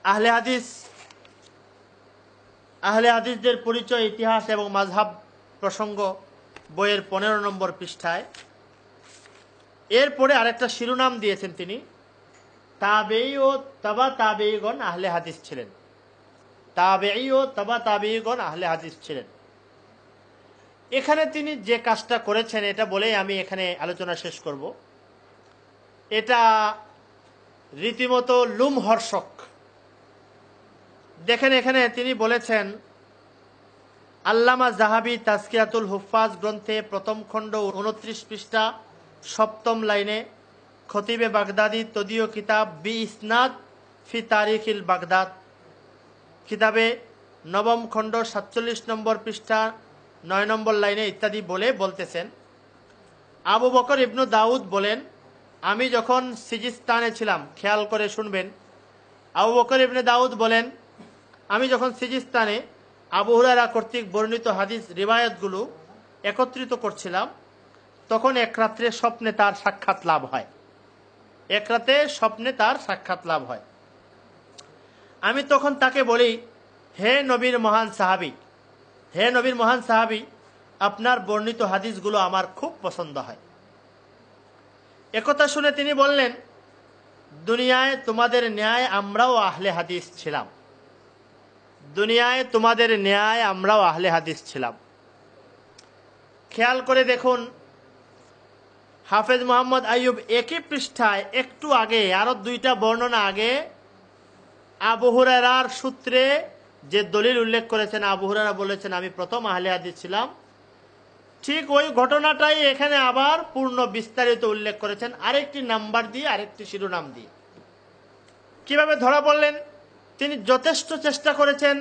আহলে হাদিসদের পরিচয়, ইতিহাস এবং মাযহাব প্রসঙ্গ বইয়ের 15 নম্বর পৃষ্ঠায়। এরপরে আরেকটা শিরোনাম দিয়েছেন তিনি, তাবেঈ ও তাবা তাবেঈগণ আহলে হাদিস ছিলেন। তাবেঈ ও তাবা তাবেঈগণ আহলে হাদিস ছিলেন। এখানে তিনি যে কাজটা করেছেন এটা বলেই আমি এখানে আলোচনা শেষ করব। এটা রীতিমতো লুমহর্ষক। দেখেন, এখানে তিনি বলেছেন, আল্লামা জাহাবি তাজকিরাতুল হুফাজ গ্রন্থে প্রথম খণ্ড 29 পৃষ্ঠা 7ম লাইনে, খতিবে বাগদাদি তদীয় কিতাব বি ইসনাদ ফি তারিখিল বাগদাদ কিতাবে 9ম খণ্ড 47 নম্বর পৃষ্ঠা 9 নম্বর লাইনে ইত্যাদি বলে বলতেছেন, আবু বকর ইবনু দাউদ বলেন, আমি যখন সিজিস্তানে ছিলাম, খেয়াল করে শুনবেন, আবু বকর ইবনে দাউদ বলেন, আমি যখন সিজিস্তানে আবু হুরায়রা কর্তৃক বর্ণিত হাদিস রিওয়ায়াতগুলো একত্রিত করছিলাম, তখন এক রাত্রে স্বপ্নে তার সাক্ষাৎ লাভ হয়। এক রাতে স্বপ্নে তার সাক্ষাৎ লাভ হয়। আমি তখন তাকে বলি, হে নবীর মহান সাহাবী, আপনার বর্ণিত হাদিসগুলো আমার খুব পছন্দ হয়। একথা শুনে তিনি বললেন, দুনিয়ায় তোমাদের ন্যায় আমরাও আহলে হাদিস ছিলাম। দুনিয়ায় তোমাদের ন্যায় আমরাও আহলে হাদিস ছিলাম। খেয়াল করে দেখুন, হাফেজ মোহাম্মদ আইয়ুব একই পৃষ্ঠায় একটু আগে, আরো 2টা বর্ণনা আগে, আবু হুরায়রার সূত্রে যে দলিল উল্লেখ করেছেন, আবু হুরায়রা বলেছেন আমি প্রথম আহলে হাদিস ছিলাম, ঠিক ওই ঘটনাটাই এখানে আবার পূর্ণ বিস্তারিত উল্লেখ করেছেন, আরেকটি নাম্বার দিয়ে, আরেকটি শিরোনাম দিয়ে। কিভাবে ধরা পড়লেন? তিনি যথেষ্ট চেষ্টা করেছেন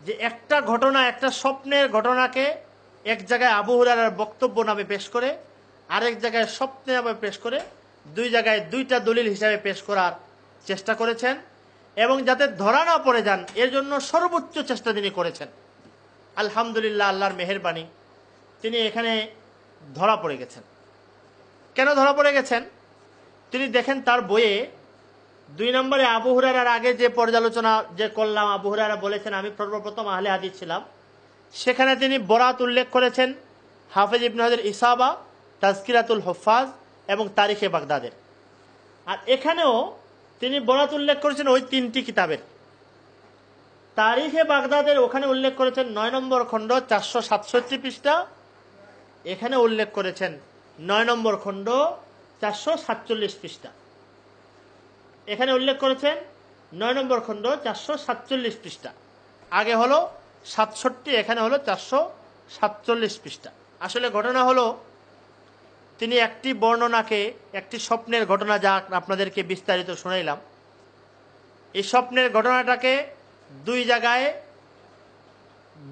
যে একটা ঘটনা, একটা স্বপ্নের ঘটনাকে এক জায়গায় আবু হুরায়রার বক্তব্য নামে পেশ করে, আরেক জায়গায় স্বপ্নে নামে পেশ করে, 2 জায়গায় 2টা দলিল হিসাবে পেশ করার চেষ্টা করেছেন, এবং যাতে ধরা না পড়ে যান এর জন্য সর্বোচ্চ চেষ্টা তিনি করেছেন। আলহামদুলিল্লাহ, আল্লাহর মেহেরবানি, তিনি এখানে ধরা পড়ে গেছেন। কেন ধরা পড়ে গেছেন? তিনি দেখেন তার বইয়ে 2 নম্বরে আবু হুরায়রার আগে যে পর্যালোচনা যে করলাম, আবু হুরায়রা বলেছেন আমি সর্বপ্রথম আহলে হাদিস ছিলাম, সেখানে তিনি বরাত উল্লেখ করেছেন হাফেজ ইবনে হাজার ইসাবা, তাজকিরাতুল হুফাজ এবং তারিখে বাগদাদের। আর এখানেও তিনি বরাত উল্লেখ করেছেন ওই 3টি কিতাবের। তারিখে বাগদাদের ওখানে উল্লেখ করেছেন 9 নম্বর খণ্ড 467 পৃষ্ঠা, এখানে উল্লেখ করেছেন 9 নম্বর খণ্ড 447 পৃষ্ঠা। এখানে উল্লেখ করেছেন 9 নম্বর খণ্ড 447 পৃষ্ঠা। আগে হলো 67, এখানে হলো 447 পৃষ্ঠা। আসলে ঘটনা হলো, তিনি একটি বর্ণনাকে, একটি স্বপ্নের ঘটনা যা আপনাদেরকে বিস্তারিত শোনাইলাম, এই স্বপ্নের ঘটনাটাকে 2 জায়গায়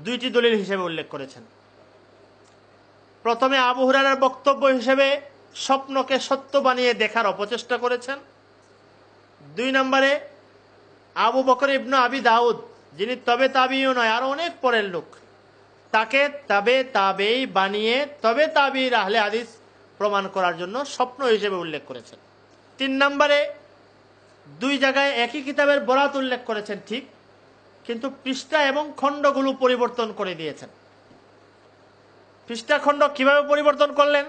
2টি দলিল হিসেবে উল্লেখ করেছেন। প্রথমে আবু হুরায়রার বক্তব্য হিসেবে স্বপ্নকে সত্য বানিয়ে দেখার অপচেষ্টা করেছেন। 2 নম্বরে আবু বকর ইবনে আবি দাউদ, যিনি তবে তাবিও নয়, আরো অনেক পরের লোক, তাকে তবে তাবেই বানিয়ে তবে তাবির আহলে হাদিস প্রমাণ করার জন্য স্বপ্ন হিসেবে উল্লেখ করেছেন। 3 নম্বরে 2 জায়গায় একই কিতাবের বরাত উল্লেখ করেছেন ঠিক, কিন্তু পৃষ্ঠা এবং খণ্ডগুলো পরিবর্তন করে দিয়েছেন। পৃষ্ঠা খণ্ড কিভাবে পরিবর্তন করলেন?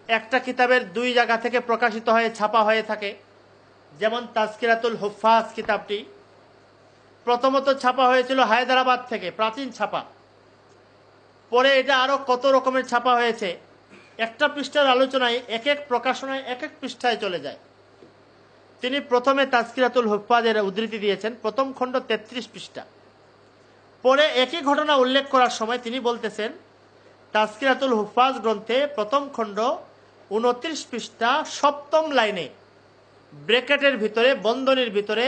একটা কিতাবের 2 জায়গা থেকে প্রকাশিত হয়ে ছাপা হয়ে থাকে, যেমন তাজকিরাতুল হুফাজ কিতাবটি প্রথমত ছাপা হয়েছিল হায়দ্রাবাদ থেকে, প্রাচীন ছাপা। পরে এটা আরো কত রকমের ছাপা হয়েছে, একটা পৃষ্ঠার আলোচনায় এক এক প্রকাশনায় এক এক পৃষ্ঠায় চলে যায়। তিনি প্রথমে তাজকিরাতুল হুফাজের উদ্ধৃতি দিয়েছেন, প্রথম খণ্ড 33 পৃষ্ঠা। পরে একই ঘটনা উল্লেখ করার সময় তিনি বলতেছেন, তাজকিরাতুল হুফাজ গ্রন্থে প্রথম খণ্ড 29 পৃষ্ঠা 7ম লাইনে, ব্র্যাকেটের ভিতরে, বন্ধনীর ভিতরে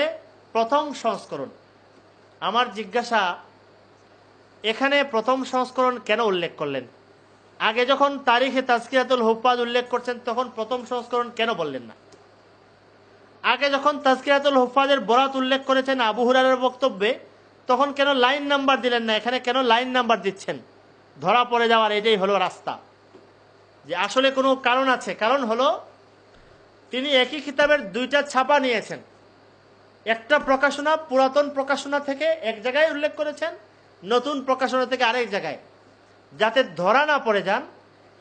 প্রথম সংস্করণ। আমার জিজ্ঞাসা, এখানে প্রথম সংস্করণ কেন উল্লেখ করলেন? আগে যখন তারিখে তাজকিরাতুল হুফাজ উল্লেখ করছেন তখন প্রথম সংস্করণ কেন বললেন না? আগে যখন তাজকিরাতুল হুফাজের বরাত উল্লেখ করেছেন আবু হুরায়রার বক্তব্যে, তখন কেন লাইন নাম্বার দিলেন না? এখানে কেন লাইন নাম্বার দিচ্ছেন? ধরা পড়ে যাওয়ার এটাই হলো রাস্তা। যে আসলে কোনো কারণ আছে। কারণ হলো, তিনি একই কিতাবের 2টা ছাপা নিয়েছেন। একটা প্রকাশনা পুরাতন প্রকাশনা থেকে এক জায়গায় উল্লেখ করেছেন, নতুন প্রকাশনা থেকে আরেক জায়গায়, যাতে ধরা না পড়ে যান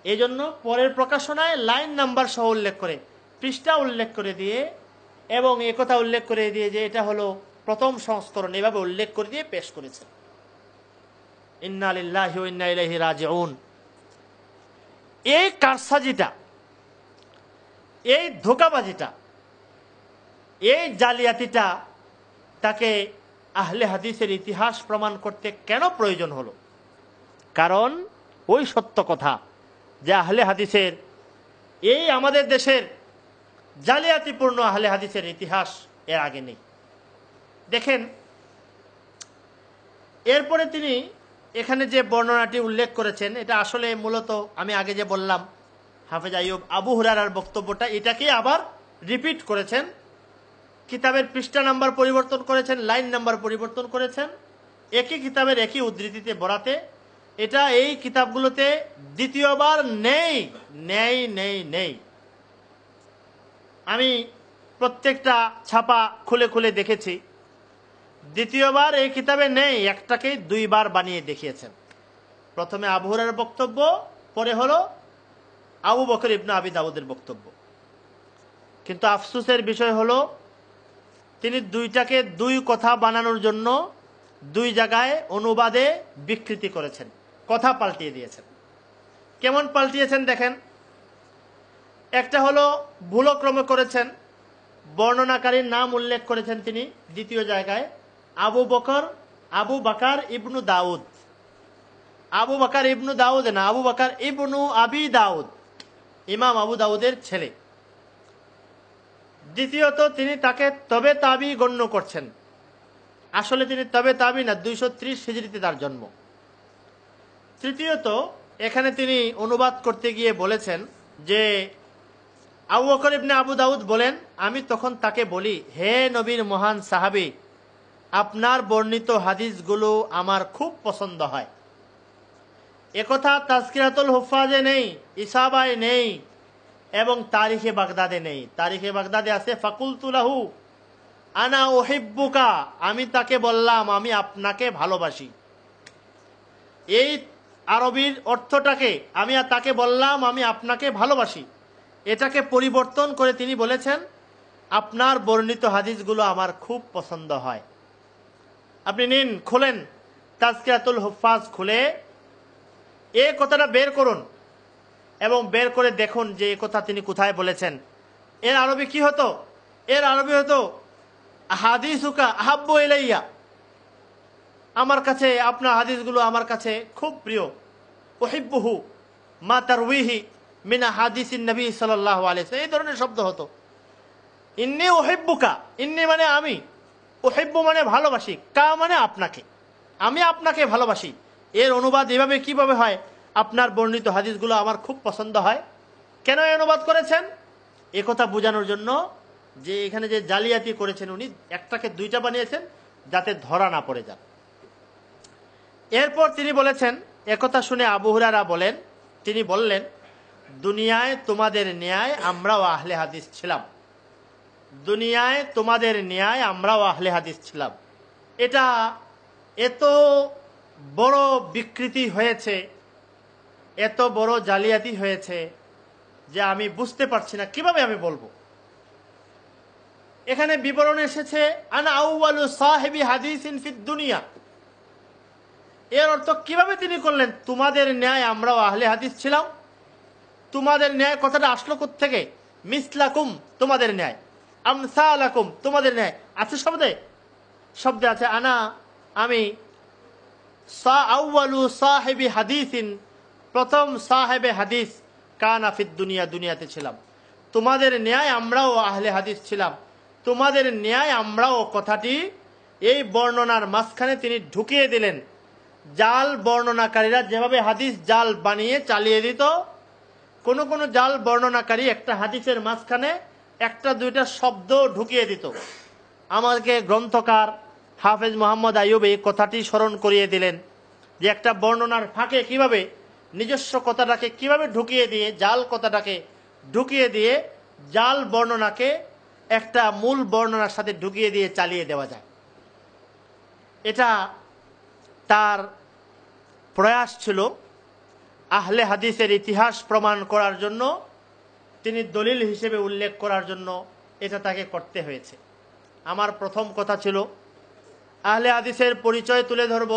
এই জন্য পরের প্রকাশনায় লাইন নাম্বার সহ উল্লেখ করে, পৃষ্ঠা উল্লেখ করে দিয়ে এবং একথা উল্লেখ করে দিয়ে যে এটা হলো প্রথম সংস্করণ, এভাবে উল্লেখ করে দিয়ে পেশ করেছেন। ইন্না লিল্লাহি ওয়া ইন্না ইলাইহি রাজিউন। এই কারসাজিটা, এই ধোঁকাবাজিটা, এই জালিয়াতিটা তাকে আহলে হাদিসের ইতিহাস প্রমাণ করতে কেন প্রয়োজন হলো? কারণ ওই সত্য কথা যে আহলে হাদিসের, এই আমাদের দেশের জালিয়াতিপূর্ণ আহলে হাদিসের ইতিহাস এর আগে নেই। দেখেন, এরপরে তিনি এখানে যে বর্ণনাটি উল্লেখ করেছেন এটা আসলে মূলত আমি আগে যে বললাম হাফেজ আইয়ুব আবু হুরায়রার বক্তব্যটা, এটাকে আবার রিপিট করেছেন। কিতাবের পৃষ্ঠা নাম্বার পরিবর্তন করেছেন, লাইন নাম্বার পরিবর্তন করেছেন, একই কিতাবের একই উদ্ধৃতিতে বরাতে। এটা এই কিতাবগুলোতে দ্বিতীয়বার নেই নেই নেই নেই। আমি প্রত্যেকটা ছাপা খুলে খুলে দেখেছি, দ্বিতীয়বার এই কিতাবে নেই, একটাকেই দুইবার বানিয়ে দেখিয়েছেন। প্রথমে আবু হুরায়রার বক্তব্য, পরে হলো আবু বকর ইবনে আবি দাউদের বক্তব্য। কিন্তু আফসোসের বিষয় হলো তিনি দুইটাকে দুই কথা বানানোর জন্য দুই জায়গায় অনুবাদে বিকৃতি করেছেন, কথা পাল্টিয়ে দিয়েছেন। কেমন পাল্টিয়েছেন দেখেন। একটা হলো ভুলক্রমে করেছেন, বর্ণনাকারীর নাম উল্লেখ করেছেন তিনি দ্বিতীয় জায়গায় আবু বাকার ইবনু দাউদ। আবু বাকার ইবনু দাউদ না, আবু বাকার ইবনু আবি দাউদ, ইমাম আবু দাউদের ছেলে। দ্বিতীয়ত তিনি তাকে তবে তাবি গণ্য করছেন, আসলে তিনি তবে তাবি না, 230 হিজরিতে তার জন্ম। তৃতীয়ত এখানে তিনি অনুবাদ করতে গিয়ে বলেছেন যে আবু বকর ইবনে আবু দাউদ বলেন, আমি তখন তাকে বলি, হে নবীর মহান সাহাবী, আপনার বর্ণিত হাদিসগুলো আমার খুব পছন্দ হয়। একথা তাজকিরাতুল হুফাজে নেই, ইসাবায় নেই এবং তারিখে বাগদাদে নেই। তারিখে বাগদাদে আছে ফাকুলতু লাহু আনা উহিব্বুকা, আমি তাকে বললাম আমি আপনাকে ভালোবাসি। এই আরবির অর্থটাকে আমি তাকে বললাম আমি আপনাকে ভালোবাসি, এটাকে পরিবর্তন করে তিনি বলেছেন আপনার বর্ণিত হাদিসগুলো আমার খুব পছন্দ হয়। আপনি নিন, খুলেন তাজকিরাতুল হুফাজ, খুলে এই কথাটা বের করুন এবং বের করে দেখুন যে এই কথা তিনি কোথায় বলেছেন। এর আরবি কি হতো? এর আরবি হতো হাদিসুকা আহাব্বু ইলাইয়া, আমার কাছে আপনার হাদিসগুলো আমার কাছে খুব প্রিয়। উহিব্বুহু মা তারউইহি মিন হাদিসিন নবী সাল্লাল্লাহু আলাইহি ওয়াসাল্লাম, এই ধরনের শব্দ হতো। ইন্নী উহিব্বুকা, ইন্নী মানে আমি, উহিব্বু মানে ভালোবাসি, কা মানে আপনাকে, আমি আপনাকে ভালোবাসি। এর অনুবাদ এভাবে কিভাবে হয়? আপনার বর্ণিত হাদিসগুলো আমার খুব পছন্দ হয়। কেন এই অনুবাদ করেছেন? একথা বোঝানোর জন্য যে এখানে যে জালিয়াতি করেছেন উনি, একটাকে দুইটা বানিয়েছেন যাতে ধরা না পড়ে যান। এরপর তিনি বলেছেন, একথা শুনে আবু হুরায়রা বলেন, তিনি বললেন, দুনিয়ায় তোমাদের ন্যায় আমরাও আহলে হাদিস ছিলাম, দুনিয়ায় তোমাদের ন্যায় আমরাও আহলে হাদিস ছিলাম। এটা এত বড় বিকৃতি হয়েছে, এত বড় জালিয়াতি হয়েছে যে আমি বুঝতে পারছি না কিভাবে আমি বলবো। এখানে বিবরণ এসেছে আনা আউয়ালু সাহিবি হাদিসিন ফিদ দুনিয়া। এর অর্থ কিভাবে তিনি করলেন? তোমাদের ন্যায় আমরাও আহলে হাদিস ছিলাম। তোমাদের ন্যায় কথাটা আসলো কোত্থেকে? মিসলাকুম, তোমাদের ন্যায়, আমসালাকুম, তোমাদের ন্যায় আছে শব্দে আছে আনা, আমি, আউয়ালু সাহিবি হাদিসিন, প্রথম সাহেবে হাদিস, কানা ফিদ দুনিয়া, দুনিয়াতে ছিলাম। তোমাদের ন্যায় আমরাও আহলে হাদিস ছিলাম, তোমাদের ন্যায় আমরাও কথাটি এই বর্ণনার মাঝখানে তিনি ঢুকিয়ে দিলেন। জাল বর্ণনাকারীরা যেভাবে হাদিস জাল বানিয়ে চালিয়ে দিত, কোন কোন জাল বর্ণনাকারী একটা হাদিসের মাঝখানে একটা দুইটা শব্দ ঢুকিয়ে দিত। আমাকে গ্রন্থকার হাফেজ মোহাম্মদ আইয়ুব এই কথাটি স্মরণ করিয়ে দিলেন যে একটা বর্ণনার ফাঁকে কিভাবে নিজস্ব কথাটাকে কিভাবে ঢুকিয়ে দিয়ে, জাল কথাটাকে ঢুকিয়ে দিয়ে জাল বর্ণনাকে একটা মূল বর্ণনার সাথে ঢুকিয়ে দিয়ে চালিয়ে দেওয়া যায়। এটা তার প্রয়াস ছিল। আহলে হাদিসের ইতিহাস প্রমাণ করার জন্য, তিনি দলিল হিসেবে উল্লেখ করার জন্য এটা তাকে করতে হয়েছে। আমার প্রথম কথা ছিল আহলে হাদিসের পরিচয় তুলে ধরব।